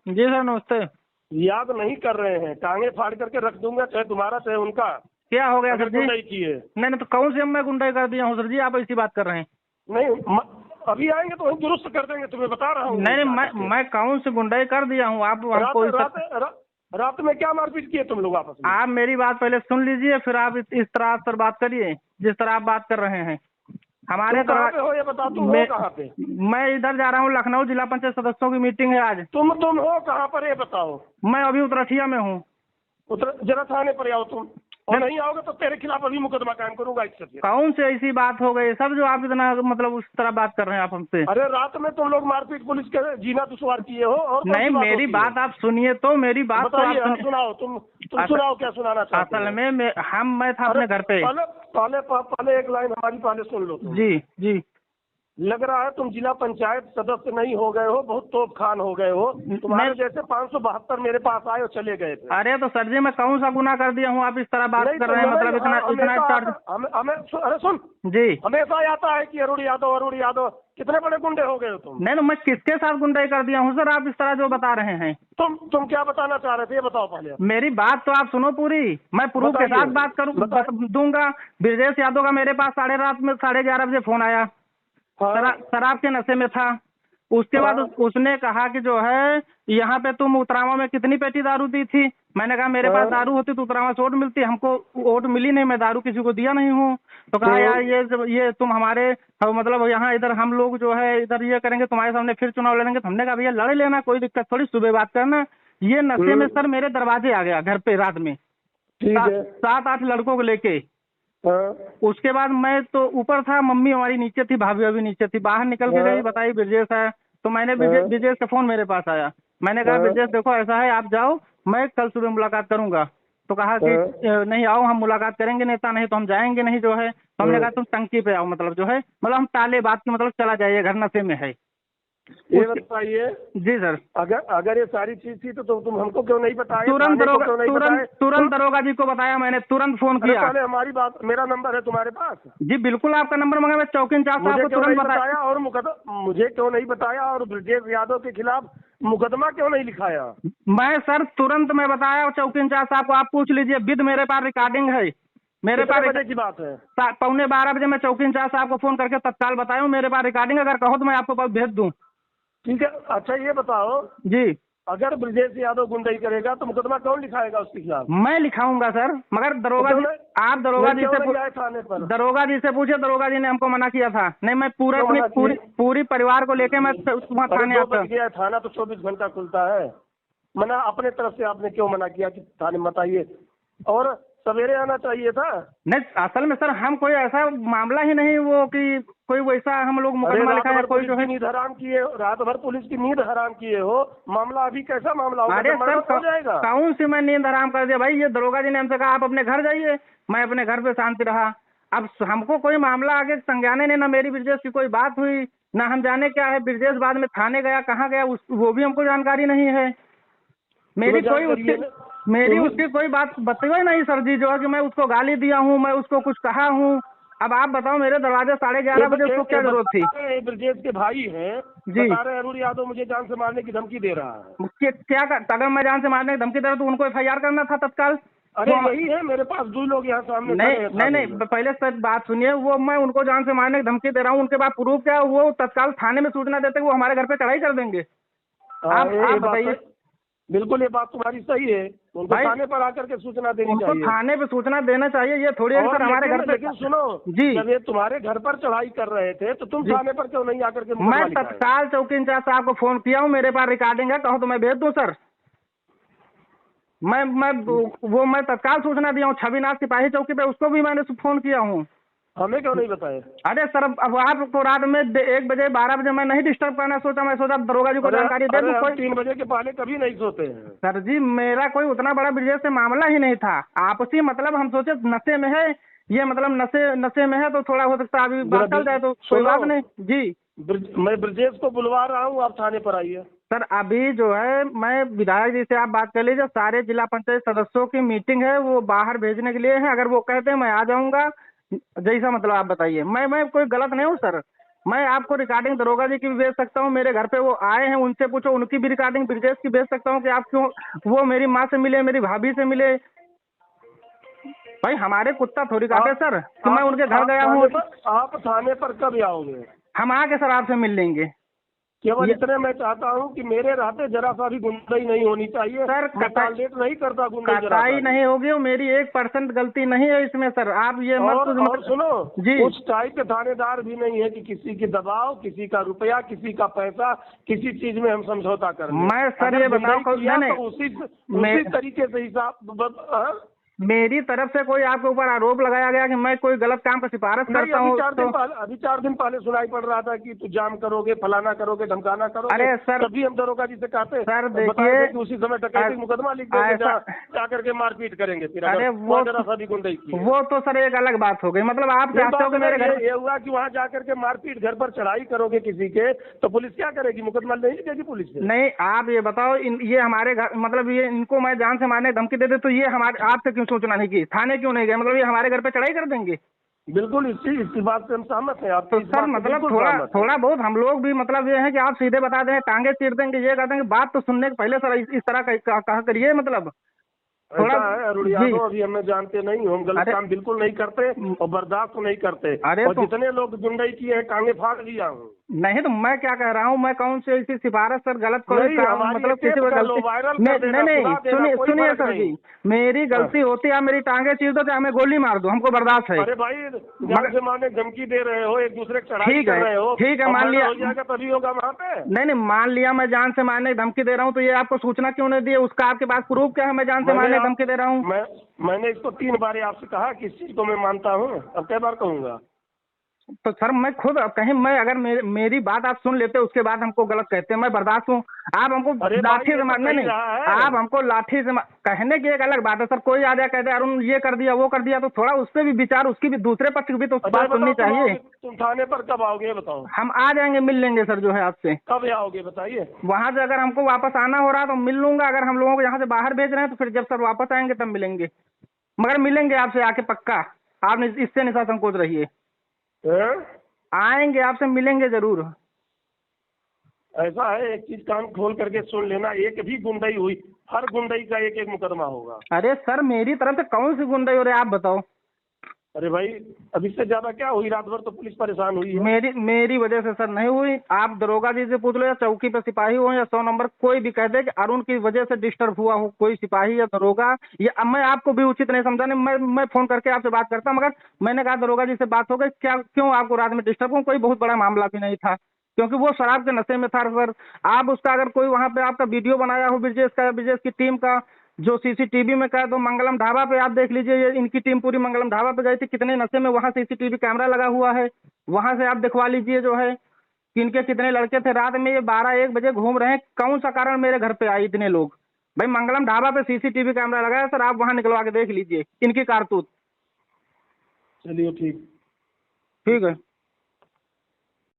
जी sir नमस्ते। याद नहीं कर रहे हैं, टांगे फाड़ करके रख दूंगा, चाहे तुम्हारा चाहे उनका। क्या हो गया सर जी? नहीं किए। नहीं तो कौन सी मैं गुंडाई कर दिया हूँ सर जी? आप ऐसी बात कर रहे हैं। नहीं अभी आएंगे तो हम दुरुस्त कर देंगे, तुम्हें बता रहा हूँ। नहीं मैं कौन सी गुंडाई कर दिया हूँ? आप हमको रात में क्या मारपीट किए तुम लोग आपस में? आप मेरी बात पहले सुन लीजिए, फिर आप इस तरह पर बात करिए जिस तरह आप बात कर रहे हैं। हमारे कहाँ पे हो ये बता, तुम हो कहाँ पे? मैं इधर जा रहा हूँ, लखनऊ जिला पंचायत सदस्यों की मीटिंग है आज। तुम हो कहाँ पर ये बताओ? मैं अभी उतरठिया में हूँ। जरा थाने पर आओ तुम, और नहीं आओगे तो तेरे खिलाफ अभी मुकदमा कायम करूंगा इससे। कौन से ऐसी बात हो गई सब जो आप इतना मतलब उस तरह बात कर रहे हैं आप हमसे? अरे रात में तुम लोग मारपीट पुलिस के जीना दुश्वार किए हो। और नहीं मेरी बात आप सुनिए तो, मेरी बात तो आप सुनाओ। तुम सुनाओ, क्या सुनाना चाहते हो? असल में मैं था अपने घर पे। पहले एक लाइन हमारी पहले सुन लो तुम। जी जी। लग रहा है तुम जिला पंचायत सदस्य नहीं हो गए हो, बहुत तोप खान हो गए हो। तुम्हारे जैसे 572 मेरे पास आए और चले गए थे। अरे तो सर जी मैं कौन सा गुनाह कर दिया हूँ आप इस तरह बात कर रहे हैं? मतलब हमें अरे सुन जी, हमेशा आता है कि अरुण यादव कितने बड़े गुंडे हो गए हो तुम? नहीं मैं किसके साथ गुंडाई कर दिया हूँ सर? आप इस तरह जो बता रहे हैं। तुम क्या बताना चाह रहे थे ये बताओ पहले। मेरी बात तो आप सुनो पूरी, मैं प्रूफ के साथ बात दूंगा। ब्रजेश यादव का मेरे पास रात में 11:30 बजे फोन आया। शराब के नशे में था। उसके बाद उसने कहा कि जो है यहाँ पे तुम उतरावा में कितनी पेटी दारू दी थी? मैंने कहा मेरे पास दारू होती तो उतरावा से वोट मिलती, हमको वोट मिली नहीं, मैं दारू किसी को दिया नहीं हूँ। तो कहा यार ये तुम हमारे मतलब यहाँ इधर हम लोग जो है इधर ये करेंगे, तुम्हारे सामने फिर चुनाव लड़ेंगे। तो हमने कहा भैया लड़ लेना, कोई दिक्कत थोड़ी, सुबह बात करना। ये नशे में सर मेरे दरवाजे आ गया घर पे रात में 7-8 लड़कों को लेके। उसके बाद मैं तो ऊपर था, मम्मी हमारी नीचे थी, भाभी अभी नीचे थी। बाहर निकल के गई, बताई ब्रजेश है। तो मैंने ब्रजेश का फोन मेरे पास आया। मैंने कहा ब्रजेश देखो ऐसा है, आप जाओ, मैं कल सुबह मुलाकात करूंगा। तो कहा कि नहीं आओ, हम मुलाकात करेंगे नेता, नहीं तो हम जाएंगे नहीं जो है। तो हमने कहा तुम टंकी पे आओ, मतलब जो है मतलब हम टाले बात की, मतलब चला जाइए, घर नशे में है। ये बताइए। जी सर। अगर ये सारी चीज थी तो तुम हमको क्यों नहीं बताया? तुरंत दरोगा जी को बताया मैंने, तुरंत फोन किया। पहले हमारी बात, मेरा नंबर है तुम्हारे पास? जी बिल्कुल आपका नंबर मंगा, मैं चौकी इंचार्ज साहब को तुरंत बताया। और मुझे क्यों नहीं बताया? और ब्रजेश यादव के खिलाफ मुकदमा क्यों नहीं लिखाया? मैं सर तुरंत मैं बताया चौकी इंचार्ज साहब को, आप पूछ लीजिए, विद मेरे पास रिकॉर्डिंग है। मेरे पास बजे की बात है? 11:15 बजे मैं चौकी इंचार्ज साहब को फोन करके तत्काल बताया हूँ, मेरे पास रिकॉर्डिंग, अगर कहो तो मैं आपको पास भेज दूं। ठीक है। अच्छा ये बताओ जी, अगर ब्रजेश यादव गुंडाई करेगा तो मुकदमा कौन लिखाएगा उसके खिलाफ? मैं लिखाऊंगा सर, मगर दरोगा जी, आप दरोगा जी से दरोगा जी से पूछे, दरोगा जी ने हमको मना किया था। नहीं मैं पूरी परिवार को लेके मैं वहाँ थाने आता। थाना तो 24 घंटा खुलता है। मना अपने तरफ से आपने क्यों मना किया कि थाने मत आइए, और सवेरे आना चाहिए था? नहीं असल में सर हम कोई ऐसा मामला ही नहीं वो कि कोई वैसा हम लोग मुकदमा लिखा है, कोई जो है नींद हराम किए, रात भर पुलिस की नींद हराम किए हो। मामला अभी कैसा मामला होगा? अरे सर हो जाएगा। कौन सी मैं नींद हराम कर दिया भाई? ये दरोगा जी ने हमसे कहा आप अपने घर जाइए, मैं अपने घर पे शांति रहा। अब हमको कोई मामला आगे संज्ञाने ने, ना मेरी ब्रजेश की कोई बात हुई, ना हम जाने क्या है ब्रजेश बाद में थाने गया, कहाँ गया वो भी हमको जानकारी नहीं है। मेरी उसकी कोई बात बताइए नहीं सर जी, जो है कि मैं उसको गाली दिया हूँ, मैं उसको कुछ कहा हूँ। अब आप बताओ, मेरे दरवाजे 11:30 बजे उसको क्या जरूरत थी? ब्रजेश के भाई हैं जी, बता रहे अरुण यादव मुझे जान से मारने की धमकी दे रहा है। क्या अगर मैं जान से मारने की धमकी दे रहा तो उनको FIR करना था तत्काल। अरे यही है मेरे पास 2 लोग यहाँ सामने। नहीं पहले सर बात सुनिए, वो मैं उनको जान से मारने की धमकी दे रहा हूँ, उनके बाद प्रूफ क्या, वो तत्काल थाने में सूचना देते वो हमारे घर पे चढ़ाई कर देंगे। आप बताइए। बिल्कुल ये बात तुम्हारी सही है, उनको थाने पर आकर के सूचना देनी चाहिए। उनको थाने पे सूचना देना चाहिए, ये थोड़ी है सर हमारे घर पे। लेकिन सुनो जी, जब ये तुम्हारे घर पर चढ़ाई कर रहे थे तो तुम थाने पर क्यों नहीं आकर के? मैं तत्काल चौकी इंचार्ज साहब को फोन किया हूँ, मेरे पास रिकॉर्डिंग है, कहो तो मैं भेज दूं सर। मैं तत्काल सूचना दिया हूँ। छविनाथ सिपाही चौकी पे उसको भी मैंने फोन किया हूँ। हमें क्यों नहीं बताया? अरे सर अब आपको रात में 1 बजे 12 बजे मैं नहीं डिस्टर्ब करना सोचा, मैं सोचा दरोगा जी को जानकारी दे दूं। कोई 3 बजे के पहले कभी नहीं सोते हैं सर जी, मेरा कोई उतना बड़ा ब्रजेश से मामला ही नहीं था, आपसी मतलब हम सोचे नशे में है ये, मतलब नशे में है तो थोड़ा हो सकता है अभी बात चल जाए तो कोई बात नहीं जी। मैं ब्रजेश को बुलवा रहा हूँ, आप थाने पर आइए। सर अभी जो है मैं विधायक जी से आप बात कर लीजिए, सारे जिला पंचायत सदस्यों की मीटिंग है, वो बाहर भेजने के लिए है, अगर वो कहते हैं मैं आ जाऊंगा, जैसा मतलब आप बताइए। मैं कोई गलत नहीं हूँ सर, मैं आपको रिकॉर्डिंग दरोगा जी की भी भेज सकता हूँ, मेरे घर पे वो आए हैं उनसे पूछो, उनकी भी रिकॉर्डिंग ब्रिजेश की भेज सकता हूँ कि आप क्यों वो मेरी माँ से मिले, मेरी भाभी से मिले। भाई हमारे कुत्ता थोड़ी काटे सर कि मैं उनके घर गया हूँ। आप थाने पर कब आओगे? हम आके सर आपसे मिल लेंगे। केवल इतने मैं चाहता हूँ कि मेरे रहते जरा सा भी गुंडाई नहीं होनी चाहिए सर। टॉलरेट नहीं करता गुंडाई, कटाई नहीं होगी, वो मेरी 1% गलती नहीं है इसमें सर, आप ये और सुनो जी, उस टाइप के थानेदार भी नहीं है कि किसी की दबाव, किसी का रुपया, किसी का पैसा, किसी चीज में हम समझौता कर लें। मैं सर ये बताओ तो उसी तरीके से हिसाब। मेरी तरफ से कोई आपके ऊपर आरोप लगाया गया कि मैं कोई गलत काम का सिफारिश करता हूँ? अभी 4 दिन पहले सुनाई पड़ रहा था कि तू जाम करोगे, फलाना करोगे, धमकाना करोगे। अरे सर, तभी हम दरोगा जी से कहते सर देखिए कि उसी समय डकैती मुकदमा लिख देंगे, जाकर के मारपीट करेंगे फिर। अरे वो जरा सा भी गुंडाई की, वो तो सर एक अलग बात हो गई। मतलब आप चाहते हो कि मेरे घर ये हुआ कि वहाँ जाकर के मारपीट, घर पर चढ़ाई करोगे किसी के, तो पुलिस क्या करेगी? मुकदमा नहीं लिखेगी पुलिस से? नहीं, आप ये बताओ ये हमारे घर, मतलब ये इनको मैं जान से मारने धमकी दे दे तो ये हमारे आपसे क्यों सूचना नहीं की, थाने क्यों नहीं गए? मतलब ये हमारे घर पे चढ़ाई कर देंगे? बिल्कुल, इसी बात से हम सहमत हैं। आप तो सर मतलब थोड़ा बहुत हम लोग भी मतलब ये है कि आप सीधे बता दें, टांगे चीर देंगे, ये कर देंगे, बात तो सुनने के पहले सर इस तरह कहा करिए। मतलब थोड़ा है अरुणिया, अभी हमें जानते नहीं, हम गलत काम बिल्कुल नहीं करते और बर्दाश्त नहीं करते। और जितने लोग गुंडाई किए हैं टांगे फाड़ दिया हूँ। नहीं तो मैं क्या कह रहा हूँ, मैं कौन सी ऐसी सिफारिश सर गलत कोई मतलब किसी को गलती नहीं। सुनिए सर जी, मेरी गलती होती है, मेरी टांगे चीर दो, हमें गोली मार दो, हमको बर्दाश्त है। अरे भाई जान से मारने धमकी दे रहे हो, एक दूसरे को चढ़ाई कर रहे हो, ठीक है मान लिया, हो जाएगा तभी होगा वहाँ पे। नहीं मान लिया मैं जान से मारने की धमकी दे रहा हूँ, तो ये आपको सूचना क्यों नहीं दी? उसका आपके पास प्रूफ क्या है मैं जान से मारने की धमकी दे रहा हूँ? मैंने इसको 3 बार आपसे कहा कि इस चीज को मैं मानता हूँ, अब कई बार कहूँगा? तो सर मैं खुद कहीं मैं अगर मेरी बात आप सुन लेते उसके बाद हमको गलत कहते हैं, मैं बर्दाश्त हूँ। आप हमको लाठी से मारने नहीं, आप हमको लाठी से कहने की एक अलग बात है सर। कोई आ जाए कहते अरुण ये कर दिया वो कर दिया, तो थोड़ा उससे भी विचार, उसकी भी दूसरे पक्ष की भी तो बात सुननी चाहिए। तुम थाने पर कब आओगे बताओ? हम आ जाएंगे, मिल लेंगे सर जो है आपसे। कब आओगे बताइए? वहाँ से अगर हमको वापस आना हो रहा तो मिल लूंगा, अगर हम लोगों को यहाँ से बाहर भेज रहे हैं तो फिर जब सर वापस आएंगे तब मिलेंगे, मगर मिलेंगे आपसे आके पक्का। आप इससे निशा संकोच रहिए, आएंगे आपसे मिलेंगे जरूर। ऐसा है, एक चीज कान खोल करके सुन लेना, एक भी गुंडाई हुई, हर गुंडाई का एक एक मुकदमा होगा। अरे सर मेरी तरफ से कौन सी गुंडाई हो रही है आप बताओ? अरे भाई अब इससे ज्यादा क्या हुई? रात भर तो पुलिस परेशान हुई है। मेरी वजह से सर नहीं हुई। आप दरोगा जी से पूछ लो, या चौकी पे सिपाही हो या 100 नंबर, कोई भी कह दे कि अरुण की वजह से डिस्टर्ब हुआ हो कोई सिपाही या दरोगा, या मैं आपको भी उचित नहीं समझा, मैं फोन करके आपसे बात करता, मगर मैंने कहा दरोगा जी से बात हो गई, क्या क्यों आपको रात में डिस्टर्ब हो? कोई बहुत बड़ा मामला भी नहीं था, क्योंकि वो शराब के नशे में था सर। आप उसका अगर कोई वहाँ पे आपका वीडियो बनाया हो ब्रिजेश की टीम का, जो सीसीटीवी में का, तो मंगलम ढाबा पे आप देख लीजिए, ये इनकी टीम पूरी मंगलम ढाबा पे गई थी, कितने नशे में, वहाँ सीसीटीवी कैमरा लगा हुआ है, वहां से आप दिखवा लीजिए जो है कि इनके कितने लड़के थे रात में ये 12-1 बजे घूम रहे हैं। कौन सा कारण मेरे घर पे आए इतने लोग? भाई मंगलम ढाबा पे सीसीटीवी कैमरा लगा है सर, आप वहां निकलवा के देख लीजिए इनकी कारतूत। चलिए ठीक है।